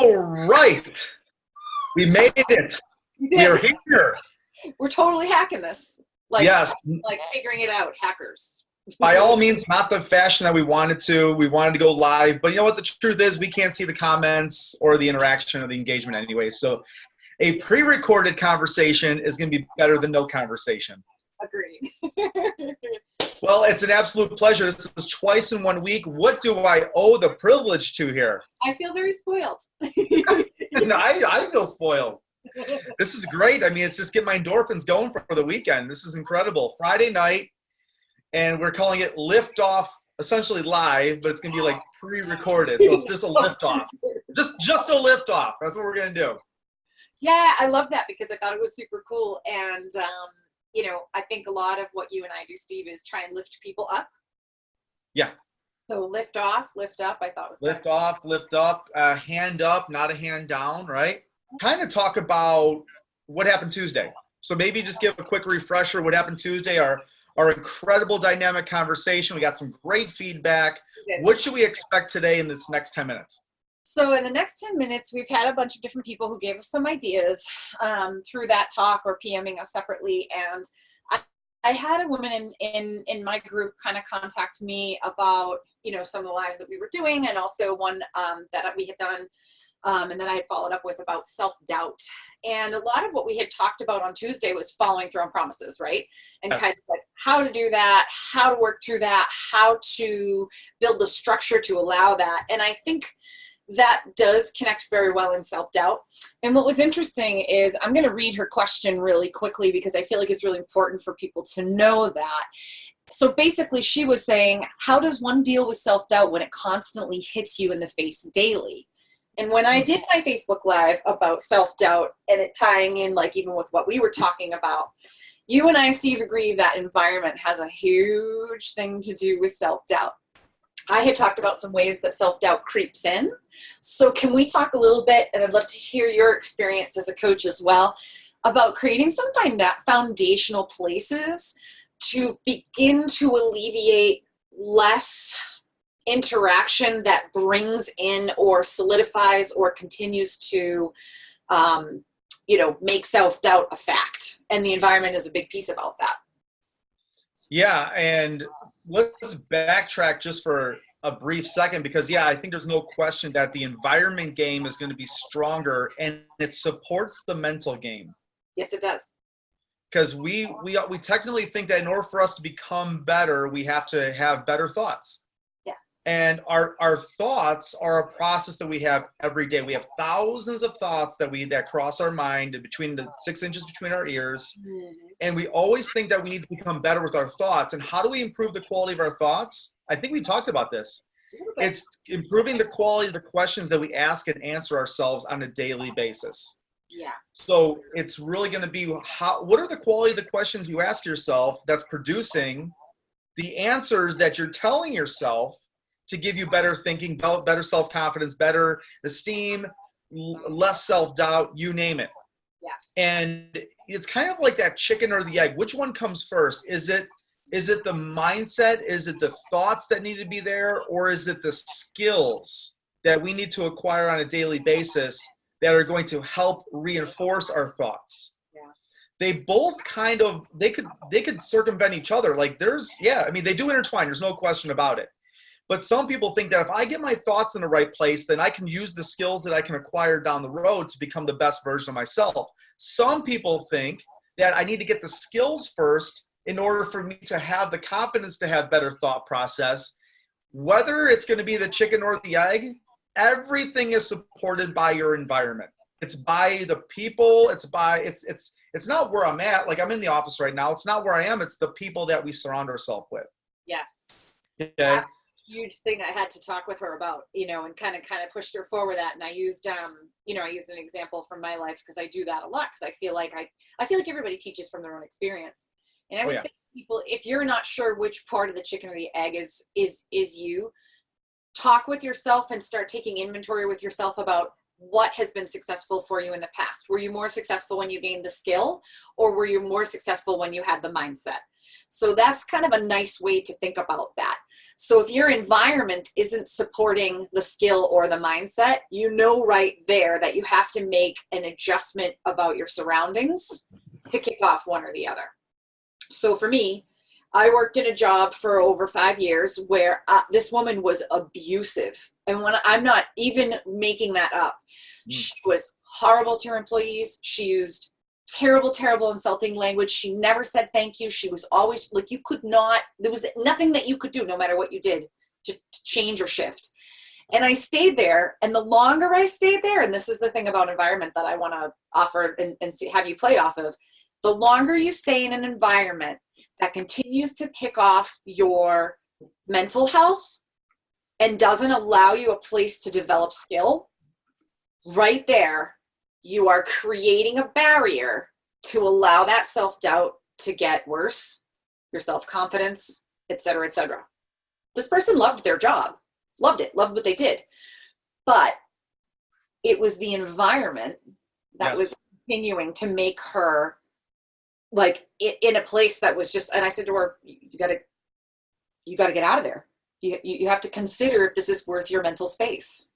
All right. We made it. We We are did. here. We're totally hacking this. Like, Yes. like figuring it out, hackers. By all means, not the fashion that we wanted to. We wanted to go live. But you know what? The truth is we can't see the comments or the interaction or the engagement anyway. So a pre-recorded conversation is going to be better than no conversation. Agreed. Well, it's an absolute pleasure. This is twice in 1 week. What do I owe the privilege to here? I feel very spoiled. I feel spoiled. This is great. I mean, it's just getting my endorphins going for the weekend. This is incredible. Friday night, and we're calling it Lift Off, essentially live, but it's going to be like pre-recorded. So it's just a lift off. Just a lift off. That's what we're going to do. Yeah, I love that because I thought it was super cool. And, I think a lot of what you and I do, Steve, is try and lift people up. Yeah. So lift off, lift up, I thought was lift off, lift up, hand up, not a hand down, right? Kind of talk about what happened Tuesday. So maybe just give a quick refresher. What happened Tuesday? Our incredible dynamic conversation. We got some great feedback. What should we expect today in this next 10 minutes? So in the next 10 minutes, we've had a bunch of different people who gave us some ideas through that talk or PMing us separately. And I had a woman in my group kind of contact me about, some of the lives that we were doing, and also one that we had done and then I had followed up with about self-doubt. And a lot of what we had talked about on Tuesday was following through on promises, right? And Yes. kind of like how to do that, how to work through that, how to build the structure to allow that. And I think that does connect very well in self-doubt. And what was interesting is I'm going to read her question really quickly because I feel like it's really important for people to know that. So basically she was saying, how does one deal with self-doubt when it constantly hits you in the face daily? And when I did my Facebook Live about self-doubt and it tying in like even with what we were talking about, you and I, Steve, agree that environment has a huge thing to do with self-doubt. I had talked about some ways that self-doubt creeps in. So can we talk a little bit, and I'd love to hear your experience as a coach as well, about creating some foundational places to begin to alleviate less interaction that brings in or solidifies or continues to, make self-doubt a fact. And the environment is a big piece about that. Yeah, and let's backtrack just for a brief second because, I think there's no question that the environment game is going to be stronger and it supports the mental game. Yes, it does. Because we technically think that in order for us to become better, we have to have better thoughts. Yes. And our thoughts are a process that we have every day. We have thousands of thoughts that cross our mind between the 6 inches between our ears. Mm-hmm. And we always think that we need to become better with our thoughts. And how do we improve the quality of our thoughts? I think we talked about this. It's improving the quality of the questions that we ask and answer ourselves on a daily basis. Yeah. So it's really going to be what are the quality of the questions you ask yourself that's producing the answers that you're telling yourself to give you better thinking, better self-confidence, better esteem, less self-doubt, you name it. Yes. And it's kind of like that chicken or the egg. Which one comes first? Is it the mindset? Is it the thoughts that need to be there? Or is it the skills that we need to acquire on a daily basis that are going to help reinforce our thoughts? Yeah. They both they could circumvent each other. Like they do intertwine. There's no question about it. But some people think that if I get my thoughts in the right place, then I can use the skills that I can acquire down the road to become the best version of myself. Some people think that I need to get the skills first in order for me to have the confidence to have better thought process. Whether it's going to be the chicken or the egg, everything is supported by your environment. It's by the people. It's not where I'm at. Like I'm in the office right now. It's not where I am. It's the people that we surround ourselves with. Yes. Okay. That's a huge thing I had to talk with her about, and kind of pushed her forward that. And I used, I used an example from my life because I do that a lot because I feel like everybody teaches from their own experience. And I would say to people, if you're not sure which part of the chicken or the egg is you, talk with yourself and start taking inventory with yourself about what has been successful for you in the past. Were you more successful when you gained the skill, or were you more successful when you had the mindset? So that's kind of a nice way to think about that. So if your environment isn't supporting the skill or the mindset, you know right there that you have to make an adjustment about your surroundings to kick off one or the other. So for me, I worked in a job for over 5 years where this woman was abusive. And when I'm not even making that up, she was horrible to her employees. She used terrible, terrible insulting language. She never said thank you. She was always like, you could not, there was nothing that you could do no matter what you did to change or shift. And I stayed there. And the longer I stayed there, and this is the thing about environment that I want to offer and see, have you play off of, the longer you stay in an environment that continues to tick off your mental health and doesn't allow you a place to develop skill, right there, you are creating a barrier to allow that self-doubt to get worse, your self-confidence, et cetera, et cetera. This person loved their job, loved it, loved what they did. But it was the environment that was continuing to make her like in a place that was just, and I said to her, you gotta get out of there. You have to consider if this is worth your mental space.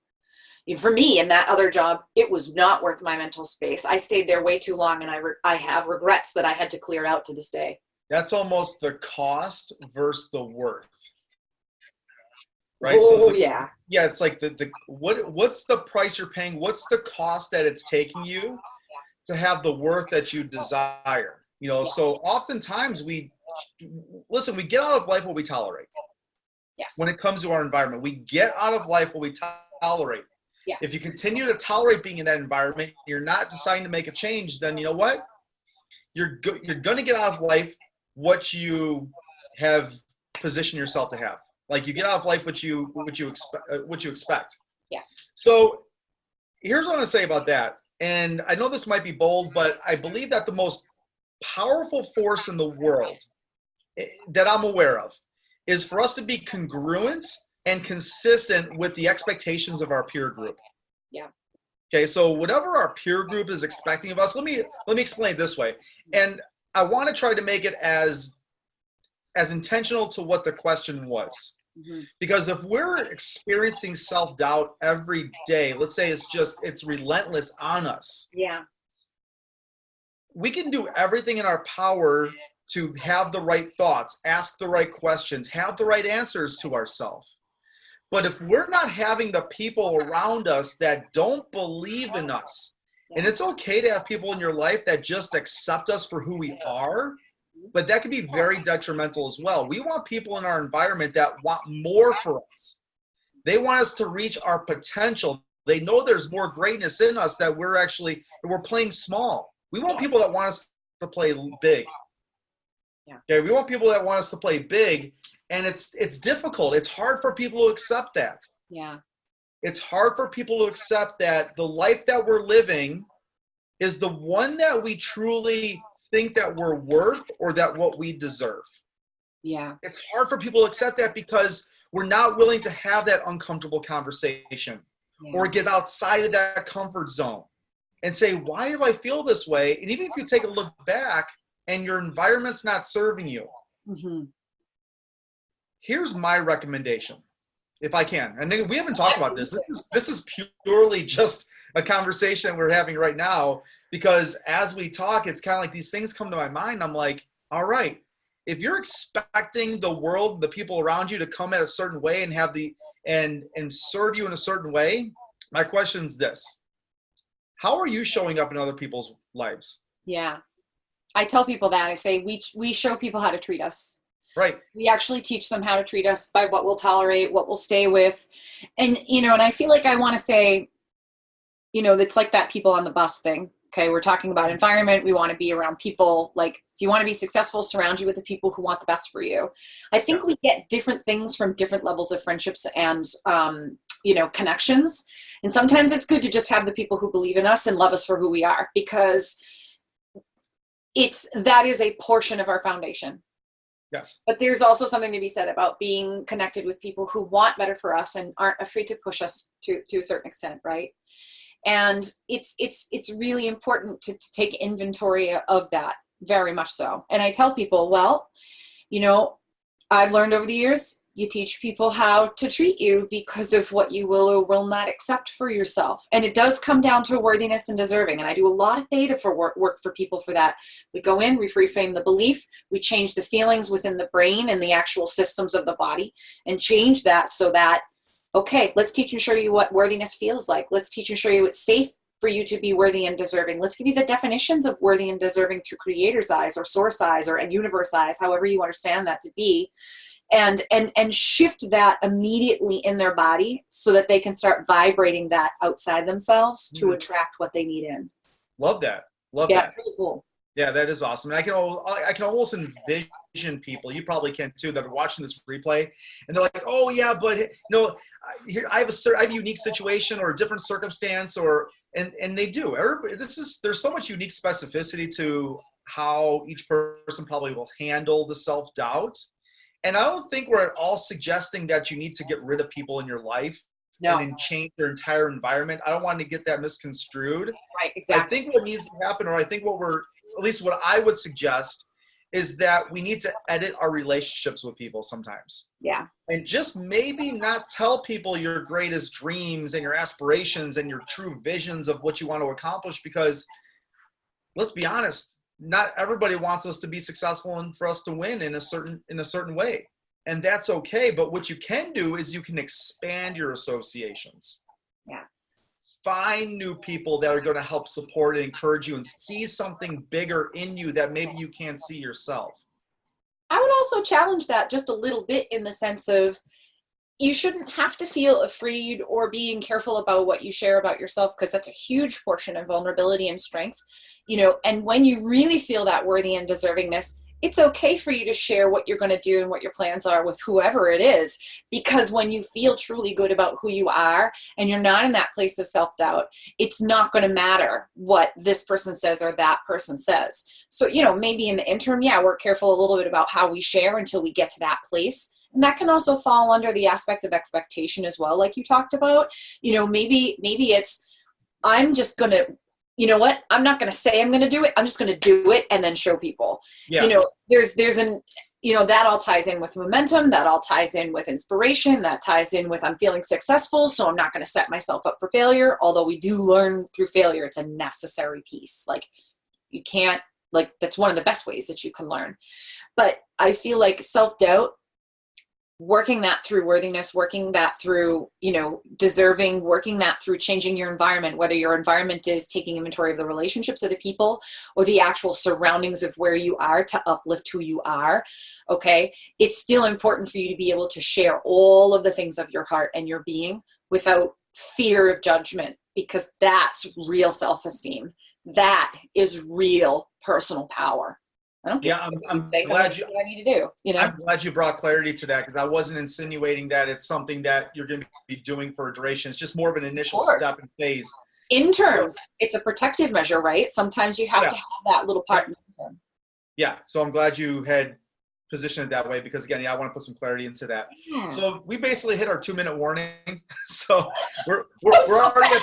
For me, in that other job, it was not worth my mental space. I stayed there way too long, and I have regrets that I had to clear out to this day. That's almost the cost versus the worth, right? Oh, so yeah. Yeah, it's like what's the price you're paying? What's the cost that it's taking you to have the worth that you desire? You know, so oftentimes we get out of life what we tolerate. Yes. When it comes to our environment, we get out of life what we tolerate. Yes. If you continue to tolerate being in that environment, you're not deciding to make a change, then you know what? You're going to get out of life what you have positioned yourself to have. Like you get out of life what you expect. Yes. So here's what I'm going to say about that. And I know this might be bold, but I believe that the most powerful force in the world that I'm aware of is for us to be congruent and consistent with the expectations of our peer group. Yeah. Okay, so whatever our peer group is expecting of us, let me explain it this way. And I want to try to make it as intentional to what the question was. Mm-hmm. Because if we're experiencing self-doubt every day, let's say it's relentless on us. Yeah. We can do everything in our power to have the right thoughts, ask the right questions, have the right answers to ourselves. But if we're not having the people around us that don't believe in us, and it's okay to have people in your life that just accept us for who we are, but that can be very detrimental as well. We want people in our environment that want more for us. They want us to reach our potential. They know there's more greatness in us that we're playing small. We want people that want us to play big. Yeah. Okay, we want people that want us to play big, and it's difficult. It's hard for people to accept that. Yeah. It's hard for people to accept that the life that we're living is the one that we truly think that we're worth or that what we deserve. Yeah. It's hard for people to accept that because we're not willing to have that uncomfortable conversation or get outside of that comfort zone and say, why do I feel this way? And even if you take a look back and your environment's not serving you, here's my recommendation, if I can. And we haven't talked about this. This is purely just a conversation we're having right now, because as we talk, it's kind of like these things come to my mind. I'm like, all right, if you're expecting the world, the people around you to come at a certain way and have and serve you in a certain way, my question is this: how are you showing up in other people's lives? Yeah. I tell people that. I say we show people how to treat us. Right. We actually teach them how to treat us by what we'll tolerate, what we'll stay with. And, and I feel like I want to say, it's like that people on the bus thing. Okay. We're talking about environment. We want to be around people. Like, if you want to be successful, surround you with the people who want the best for you. I think we get different things from different levels of friendships and, connections. And sometimes it's good to just have the people who believe in us and love us for who we are, because that is a portion of our foundation. Yes. But there's also something to be said about being connected with people who want better for us and aren't afraid to push us to a certain extent, right? And it's really important to take inventory of that, very much so. And I tell people, well, I've learned over the years, You teach people how to treat you because of what you will or will not accept for yourself. And it does come down to worthiness and deserving. And I do a lot of theta for work for people for that. We go in, we reframe the belief, we change the feelings within the brain and the actual systems of the body, and change that so that, okay, let's teach and show you what worthiness feels like. Let's teach and show you it's safe for you to be worthy and deserving. Let's give you the definitions of worthy and deserving through creator's eyes or source eyes or and universe eyes, however you understand that to be. And shift that immediately in their body so that they can start vibrating that outside themselves to attract what they need in. Love that. Love that. Yeah, it's really cool. Yeah, that is awesome. And I can almost envision people, you probably can too, that are watching this replay and they're like, oh yeah, but here I have a unique situation or a different circumstance, and they do. There's so much unique specificity to how each person probably will handle the self-doubt. And I don't think we're at all suggesting that you need to get rid of people in your life and change their entire environment. I don't want to get that misconstrued. Right, exactly. I think what needs to happen, or I think at least what I would suggest, is that we need to edit our relationships with people sometimes. Yeah. And just maybe not tell people your greatest dreams and your aspirations and your true visions of what you want to accomplish, because let's be honest, not everybody wants us to be successful and for us to win in a certain way. And that's okay. But what you can do is you can expand your associations. Yes. Find new people that are going to help support and encourage you and see something bigger in you that maybe you can't see yourself. I would also challenge that just a little bit in the sense of, you shouldn't have to feel afraid or being careful about what you share about yourself, because that's a huge portion of vulnerability and strength, and when you really feel that worthy and deservingness, it's okay for you to share what you're going to do and what your plans are with whoever it is, because when you feel truly good about who you are and you're not in that place of self-doubt, it's not going to matter what this person says or that person says. So, maybe in the interim, we're careful a little bit about how we share until we get to that place. And that can also fall under the aspect of expectation as well, like you talked about. Maybe it's, I'm just going to, I'm not going to say I'm going to do it. I'm just going to do it and then show people. Yeah. There's that all ties in with momentum. That all ties in with inspiration. That ties in with I'm feeling successful, so I'm not going to set myself up for failure. Although we do learn through failure. It's a necessary piece. You can't, that's one of the best ways that you can learn. But I feel like self-doubt, working that through worthiness, working that through, deserving, working that through changing your environment, whether your environment is taking inventory of the relationships of the people or the actual surroundings of where you are to uplift who you are. Okay. It's still important for you to be able to share all of the things of your heart and your being without fear of judgment, because that's real self-esteem. That is real personal power. I'm glad you. What I need to do, I'm glad you brought clarity to that, because I wasn't insinuating that it's something that you're going to be doing for a duration. It's just more of an initial step and phase. Interns, it's a protective measure, right? Sometimes you have to have that little part. Yeah. So I'm glad you had positioned it that way, because again, I want to put some clarity into that. Yeah. So we basically hit our 2-minute warning. So we're already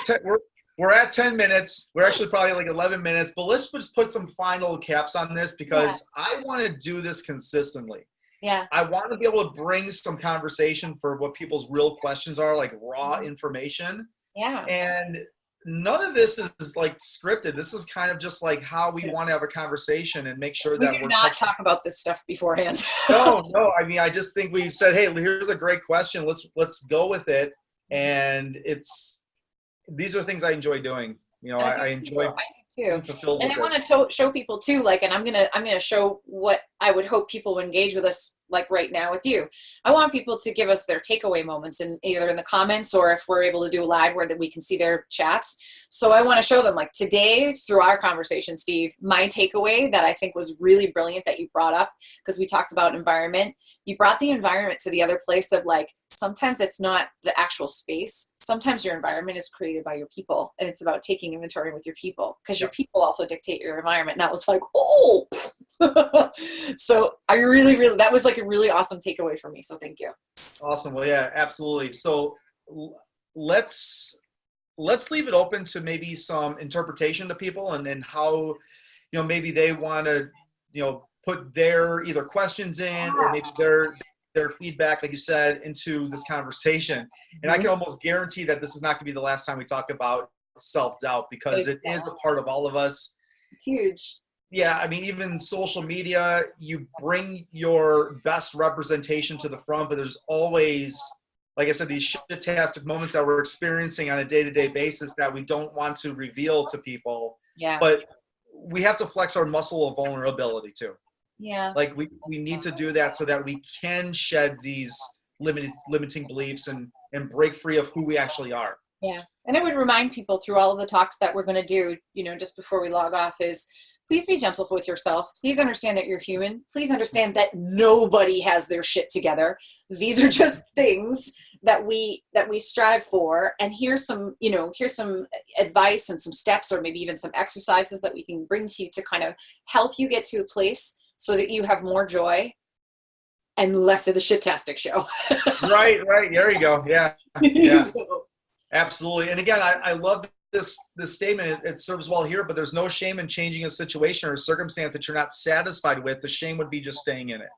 we're at 10 minutes. We're actually probably like 11 minutes, but let's just put some final caps on this, because I want to do this consistently. Yeah. I want to be able to bring some conversation for what people's real questions are, like raw information. Yeah. And none of this is scripted. This is kind of just like how we want to have a conversation and make sure that we're not talk about this stuff beforehand. No. I mean, I just think we said, hey, here's a great question. Let's go with it. And these are things I enjoy doing. I enjoy. I do too. And I want to show people too, and I'm gonna show what I would hope people would engage with us right now with you. I want people to give us their takeaway moments, in either in the comments or if we're able to do a live where that we can see their chats. So I want to show them today through our conversation, Steve, my takeaway that I think was really brilliant that you brought up, because we talked about environment. You brought the environment to the other place of sometimes it's not the actual space. Sometimes your environment is created by your people, and it's about taking inventory with your people, because your people also dictate your environment. And that was oh, so I really, that was a really awesome takeaway for me. So thank you. Awesome. Well, yeah, absolutely. So let's leave it open to maybe some interpretation to people, and how, maybe they want to, put their either questions in, or maybe their feedback, like you said, into this conversation. And I can almost guarantee that this is not going to be the last time we talk about self-doubt, because it is a part of all of us. It's huge. Yeah, I mean, even social media, you bring your best representation to the front, but there's always, like I said, these shit-tastic moments that we're experiencing on a day-to-day basis that we don't want to reveal to people. Yeah. But we have to flex our muscle of vulnerability too. Yeah. Like we need to do that so that we can shed these limiting beliefs and break free of who we actually are. Yeah. And I would remind people through all of the talks that we're going to do, just before we log off, is please be gentle with yourself. Please understand that you're human. Please understand that nobody has their shit together. These are just things that we strive for. And here's some advice and some steps, or maybe even some exercises that we can bring to you to kind of help you get to a place so that you have more joy and less of the shit-tastic show. Right. There you go. Yeah. So, absolutely. And again, I love this statement. It serves well here, but there's no shame in changing a situation or a circumstance that you're not satisfied with. The shame would be just staying in it.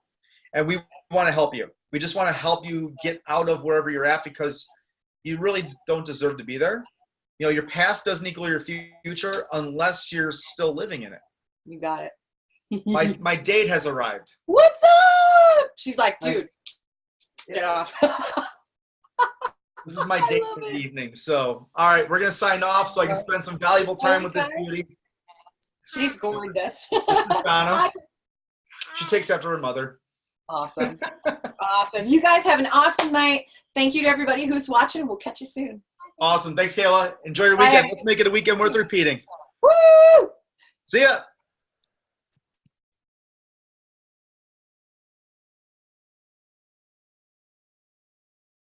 And we want to help you. We just want to help you get out of wherever you're at, because you really don't deserve to be there. Your past doesn't equal your future unless you're still living in it. You got it. My date has arrived. What's up? She's like, dude, get off. This is my date for the evening. So, all right, we're going to sign off so I can spend some valuable time with this beauty. She's gorgeous. She takes after her mother. Awesome. Awesome. You guys have an awesome night. Thank you to everybody who's watching. We'll catch you soon. Awesome. Thanks, Kayla. Enjoy your weekend. Let's make it a weekend worth repeating. Woo! See ya.